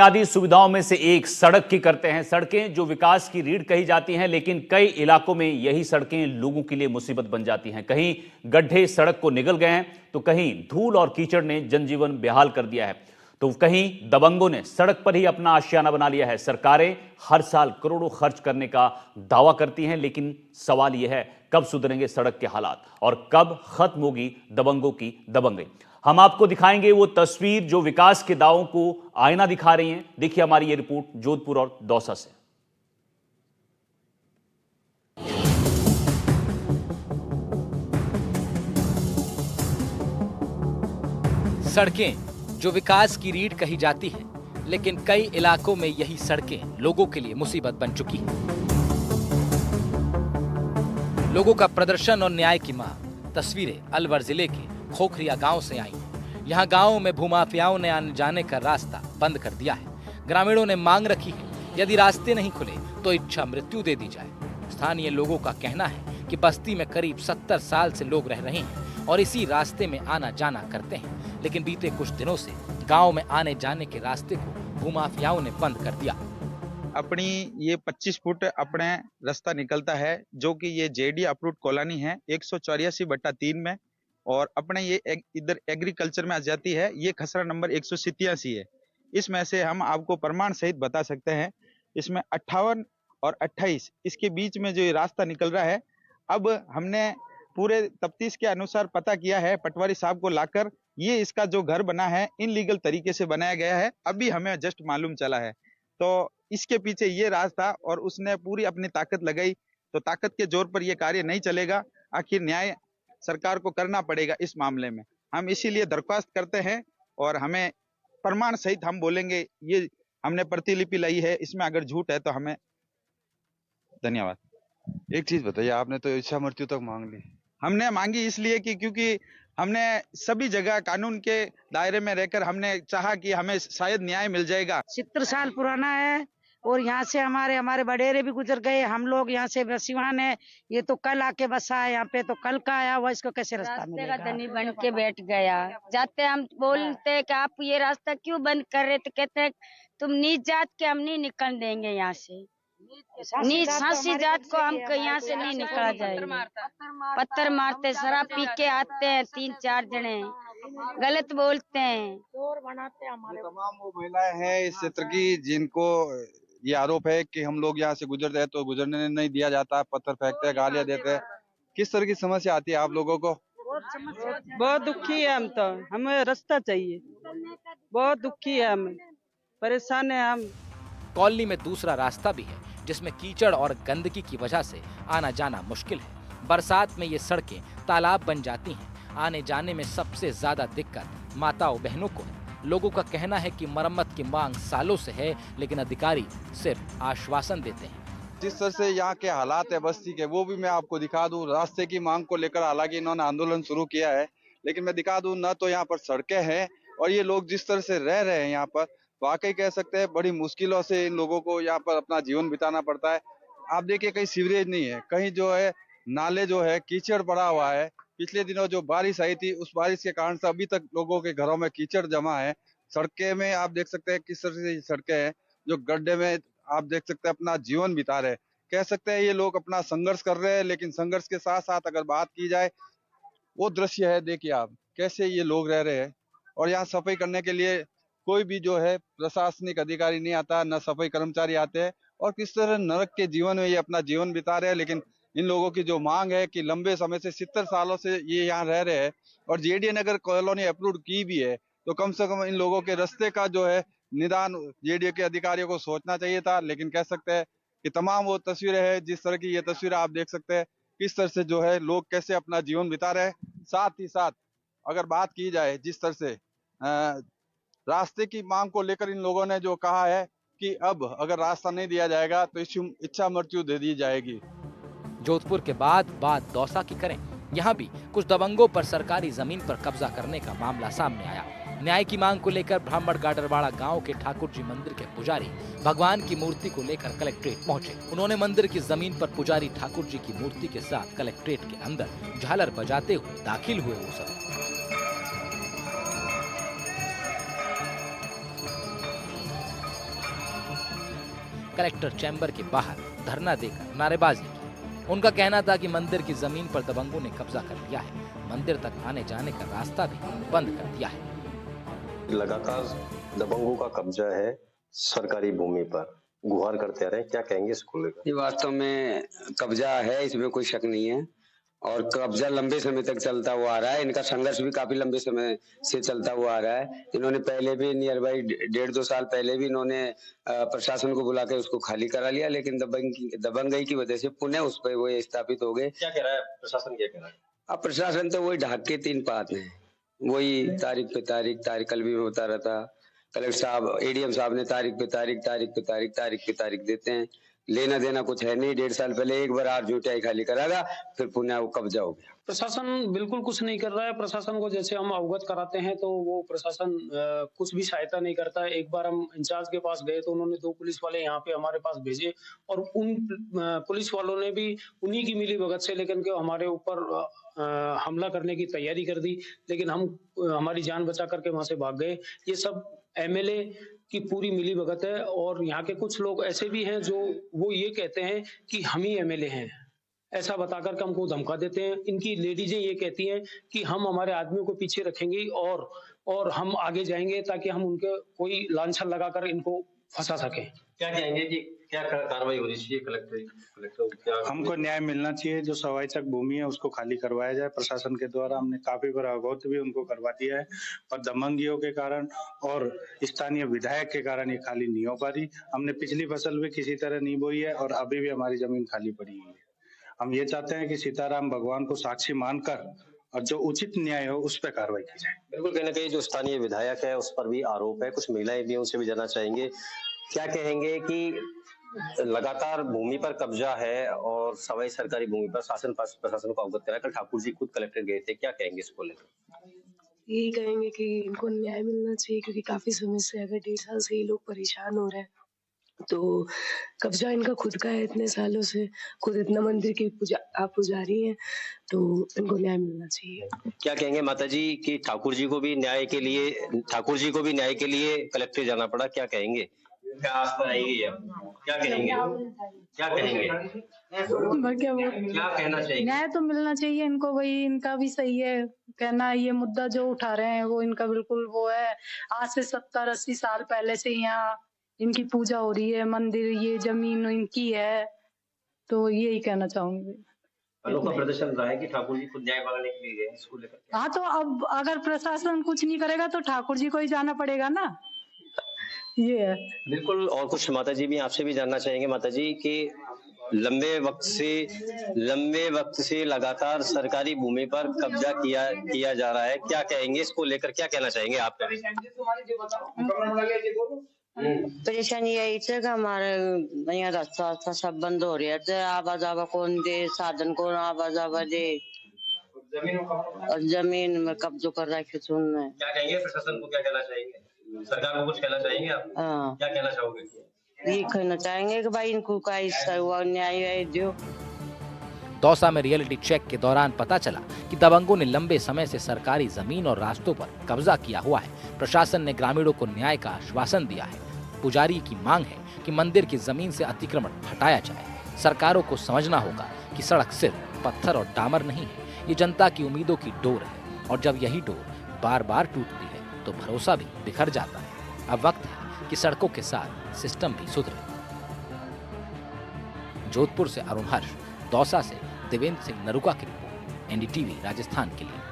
बुनियादी सुविधाओं में से एक सड़क की करते हैं। सड़कें जो विकास की रीढ़ कही जाती हैं, लेकिन कई इलाकों में यही सड़कें लोगों के लिए मुसीबत बन जाती हैं। कहीं गड्ढे सड़क को निगल गए हैं, तो कहीं धूल और कीचड़ ने जनजीवन बेहाल कर दिया है, तो कहीं दबंगों ने सड़क पर ही अपना आशियाना बना लिया है। सरकारें हर साल करोड़ों खर्च करने का दावा करती हैं, लेकिन सवाल यह है कब सुधरेंगे सड़क के हालात और कब खत्म होगी दबंगों की दबंगई। हम आपको दिखाएंगे वो तस्वीर जो विकास के दावों को आईना दिखा रही है। देखिए हमारी ये रिपोर्ट जोधपुर और दौसा से। सड़कें जो विकास की रीढ़ कही जाती हैं, लेकिन कई इलाकों में यही सड़कें लोगों के लिए मुसीबत बन चुकी हैं। लोगों का प्रदर्शन और न्याय की मांग। तस्वीरें अलवर जिले के खोखरिया गांव से आई हैं। यहाँ गांव में भूमाफियाओं ने आने जाने का रास्ता बंद कर दिया है। ग्रामीणों ने मांग रखी है, यदि रास्ते नहीं खुले तो इच्छा मृत्यु दे दी जाए। स्थानीय लोगों का कहना है कि बस्ती में करीब 70 साल से लोग रह रहे हैं और इसी रास्ते में आना जाना करते हैं, लेकिन बीते कुछ दिनों से गांव में आने जाने के रास्ते को भूमाफियाओं ने बंद कर दिया। अपनी ये 25 फुट अपने रास्ता निकलता है, जो कि ये जेडी अप्रूव्ड कॉलोनी है 184/3 में, और अपने ये इधर एग्रीकल्चर में आ जाती है। ये खसरा नंबर 187 है। इसमें से हम आपको प्रमाण सहित बता सकते हैं, इसमें 58 और 28 इसके बीच में जो ये रास्ता निकल रहा है। अब हमने पूरे तफ्तीश के अनुसार पता किया है, पटवारी साहब को लाकर, ये इसका जो घर बना है इनलीगल तरीके से बनाया गया है। अभी हमें जस्ट मालूम चला है, तो इसके पीछे ये राज था और उसने पूरी अपनी ताकत लगाई, तो ताकत के जोर पर ये कार्य नहीं चलेगा। आखिर न्याय सरकार को करना पड़ेगा इस मामले में। हम इसीलिए दरख्वास्त करते हैं और हमें प्रमाण सहित हम बोलेंगे। ये हमने प्रतिलिपि लाई है, इसमें अगर झूठ है तो हमें धन्यवाद। एक चीज बताइए, आपने तो इच्छा मृत्यु तक मांग ली। हमने मांगी इसलिए कि क्योंकि हमने सभी जगह कानून के दायरे में रहकर हमने चाहा कि हमें शायद न्याय मिल जाएगा। 70 साल पुराना है और यहाँ से हमारे बडेरे भी गुजर गए। हम लोग यहाँ से बसीवान है, ये तो कल आके बसा है यहाँ पे, तो कल का आया हुआ, इसको कैसे रास्ता मिलेगा? धनी बन के बैठ गया। जाते हम बोलते कि आप ये रास्ता क्यों बंद कर रहे, तो कहते हैं तुम नीच जात के हम नहीं निकल देंगे यहाँ से। नीच सांसी जात को हम यहाँ से नहीं निकला जाएगा। पत्थर मारते, शराब पी के आते हैं 3-4 जने, गलत बोलते हैं, चोर बनाते हैं हमारे। तमाम वो महिलाएं हैं इस क्षेत्र की जिनको ये आरोप है कि हम लोग यहाँ से गुजरते हैं तो गुजरने नहीं दिया जाता, पत्थर फेंकते हैं, गालियां देते हैं। किस तरह की समस्या आती है आप लोगों को? बहुत दुखी है हम तो, हमें रास्ता चाहिए। बहुत दुखी है, हम परेशान है। हम कॉलोनी में दूसरा रास्ता भी है, जिसमें कीचड़ और गंदगी की वजह से आना जाना मुश्किल है। बरसात में ये सड़कें तालाब बन जाती हैं। आने जाने में सबसे ज्यादा दिक्कत माताओं बहनों को है। लोगों का कहना है कि मरम्मत की मांग सालों से है, लेकिन अधिकारी सिर्फ आश्वासन देते हैं। जिस तरह से यहाँ के हालात है बस्ती के, वो भी मैं आपको दिखा दूं। रास्ते की मांग को लेकर हालांकि इन्होंने आंदोलन शुरू किया है, लेकिन मैं दिखा दूं, न तो यहाँ पर सड़कें हैं और ये लोग जिस तरह से रह रहे हैं यहाँ पर, वाकई कह सकते हैं बड़ी मुश्किलों से इन लोगों को यहाँ पर अपना जीवन बिताना पड़ता है। आप देखिए, कहीं सीवरेज नहीं है, कहीं जो है नाले जो है कीचड़ पड़ा हुआ है। पिछले दिनों जो बारिश आई थी, उस बारिश के कारण से अभी तक लोगों के घरों में कीचड़ जमा है। सड़कें में आप देख सकते हैं किस तरह से सड़कें हैं, जो गड्ढे में आप देख सकते हैं अपना जीवन बिता रहे हैं। कह सकते हैं ये लोग अपना संघर्ष कर रहे हैं, लेकिन संघर्ष के साथ साथ अगर बात की जाए, वो दृश्य है, देखिए आप कैसे ये लोग रह रहे हैं। और यहाँ सफाई करने के लिए कोई भी जो है प्रशासनिक अधिकारी नहीं आता, न सफाई कर्मचारी आते हैं, और किस तरह नरक के जीवन में ये अपना जीवन बिता रहे हैं। लेकिन इन लोगों की जो मांग है कि लंबे समय से 70 सालों से ये यहाँ रह रहे हैं और जेडीए नगर कॉलोनी अप्रूव की भी है, तो कम से कम इन लोगों के रास्ते का जो है निदान जेडीए के अधिकारियों को सोचना चाहिए था। लेकिन कह सकते हैं कि तमाम वो तस्वीरें हैं, जिस तरह की ये तस्वीरें आप देख सकते हैं, किस तरह से जो है लोग कैसे अपना जीवन बिता रहे हैं। साथ ही साथ अगर बात की जाए जिस तरह से रास्ते की मांग को लेकर इन लोगों ने जो कहा है कि अब अगर रास्ता नहीं दिया जाएगा तो इच्छा मृत्यु दे दी जाएगी। जोधपुर के बाद बात दौसा की करें। यहाँ भी कुछ दबंगों पर सरकारी जमीन पर कब्जा करने का मामला सामने आया। न्याय की मांग को लेकर ब्राह्मण गाडरवाड़ा गांव के ठाकुर जी मंदिर के पुजारी भगवान की मूर्ति को लेकर कलेक्ट्रेट पहुंचे। उन्होंने मंदिर की जमीन पर पुजारी ठाकुर जी की मूर्ति के साथ कलेक्ट्रेट के अंदर झालर बजाते हुए दाखिल हुए। वो सब कलेक्टर चैम्बर के बाहर धरना देकर नारेबाजी की। उनका कहना था कि मंदिर की जमीन पर दबंगों ने कब्जा कर लिया है, मंदिर तक आने जाने का रास्ता भी बंद कर दिया है। लगातार दबंगों का कब्जा है सरकारी भूमि पर, गुहार करते आ रहे हैं, क्या कहेंगे इसको लेकर? ये वास्तव में कब्जा है, इसमें कोई शक नहीं है, और कब्जा लंबे समय तक चलता हुआ आ रहा है। इनका संघर्ष भी काफी लंबे समय से चलता हुआ आ रहा है। इन्होंने पहले भी नियर बाई 1.5-2 साल पहले भी इन्होंने प्रशासन को बुला के उसको खाली करा लिया, लेकिन दबंगई की वजह से पुनः उस पर वो स्थापित हो गए। क्या कह रहा है प्रशासन, क्या कह रहा है? अब प्रशासन तो वही ढाक के 3 पात है, वही तारीख पे तारीख कल भी होता रहता। कलेक्टर साहब, एडीएम साहब ने तारीख पे तारीख देते हैं, लेना देना कुछ है नहीं। 1.5 साल पहले एक बार आरटीआई खाली करा था, फिर पुनः वो कब्जा हो गया। प्रशासन बिल्कुल कुछ नहीं कर रहा है। प्रशासन को जैसे हम अवगत कराते हैं तो वो प्रशासन कुछ भी सहायता नहीं करता है। एक बार हम इंचार्ज के पास गए तो उन्होंने 2 पुलिस वाले यहाँ पे हमारे पास भेजे, और उन पुलिस वालों ने भी उन्हीं की मिली भगत से लेकिन के हमारे ऊपर हमला करने की तैयारी कर दी, लेकिन हम हमारी जान बचा करके वहां से भाग गए। ये सब एमएलए की पूरी मिली भगत है, और यहाँ के कुछ लोग ऐसे भी हैं जो वो ये कहते हैं कि हम ही एमएलए हैं, ऐसा बताकर के हमको धमका देते हैं। इनकी लेडीजें ये कहती हैं कि हम हमारे आदमियों को पीछे रखेंगे और हम आगे जाएंगे ताकि हम उनके कोई लांछन लगाकर इनको फंसा सकें। क्या कहेंगे कि क्या कार्रवाई होनी चाहिए? कलेक्टर क्या हमको न्याय मिलना चाहिए, जो सवाईचक भूमि है उसको खाली करवाया जाए प्रशासन के द्वारा। हमने काफी बार अवगत भी उनको करवा दिया है, पर दबंगियों के कारण और स्थानीय विधायक के कारण ये खाली नहीं हो पा रही। हमने पिछली फसल भी किसी तरह नहीं बोई है और अभी भी हमारी जमीन खाली पड़ी हुई है। हम ये चाहते हैं कि सीताराम भगवान को साक्षी मानकर और जो उचित न्याय हो उस पर कार्रवाई की जाए। बिल्कुल, कहीं ना कहीं जो स्थानीय विधायक है उस पर भी आरोप है, कुछ महिलाएं भी, उनसे भी जानना चाहेंगे क्या कहेंगे कि लगातार भूमि पर कब्जा है और सवाई सरकारी भूमि पर प्रशासन को अवगत कराया। कल ठाकुर जी खुद कलेक्टर गए थे, क्या कहेंगे इसको लेकर? यही कहेंगे कि इनको न्याय मिलना चाहिए, क्योंकि काफी समय से, अगर 1.5 साल से ये लोग परेशान हो रहे हैं, तो कब्जा इनका खुद का है, इतने सालों से खुद इतना मंदिर की पुजारी हैं, तो इनको न्याय मिलना चाहिए। क्या कहेंगे माता जी कि ठाकुर जी को भी न्याय के लिए कलेक्टर जाना पड़ा, क्या कहेंगे? क्या आस्था आएगी? क्या कहेंगे? क्या कहना चाहिए? न्याय तो मिलना चाहिए इनको, वही इनका भी सही है कहना। ये मुद्दा जो उठा रहे हैं वो इनका बिल्कुल वो है। आज से 70-80 साल पहले से यहाँ इनकी पूजा हो रही है, मंदिर, ये जमीन इनकी है, तो यही कहना चाहूंगी। अनोखा प्रदर्शन रहा है कि ठाकुर जी खुद न्याय मांगने के लिए गए, इसको लेकर। हाँ, तो अब अगर प्रशासन कुछ नहीं करेगा तो ठाकुर जी को ही जाना पड़ेगा ना, ये है। बिल्कुल। और कुछ माता जी भी आपसे भी जानना चाहेंगे माता जी कि लंबे वक्त से लगातार सरकारी भूमि पर कब्जा किया जा रहा है, क्या कहेंगे इसको लेकर, क्या कहना चाहेंगे आप? परेशानी यही है कि हमारे यहाँ रास्ता सब बंद हो रहा है। आवाजावा कौन दे, साधन कौन आवाजावा दे, और जमीन में कब्जा कर रहा है। क्या कहेंगे प्रशासन को, क्या कहना चाहेंगे? सरकार को कुछ कहना चाहेंगे आप? हाँ, क्या कहना चाहोगे? ये कहना चाहेंगे कि भाई इनको का हिस्सा हुआ, न्याय दो। दौसा में रियलिटी चेक के दौरान पता चला कि दबंगों ने लंबे समय से सरकारी जमीन और रास्तों पर कब्जा किया हुआ है। प्रशासन ने ग्रामीणों को न्याय का आश्वासन दिया है। पुजारी की मांग है कि मंदिर की जमीन से अतिक्रमण हटाया जाए। सरकारों को समझना होगा कि सड़क सिर्फ पत्थर और डामर नहीं है, ये जनता की उम्मीदों की डोर है, और जब यही डोर बार बार टूटती है तो भरोसा भी बिखर जाता है। अब वक्त है कि सड़कों के साथ सिस्टम भी सुधरे। जोधपुर से अरुण हर्ष, दौसा से देवेंद्र सिंह नरुका की रिपोर्ट, एनडीटीवी राजस्थान के लिए।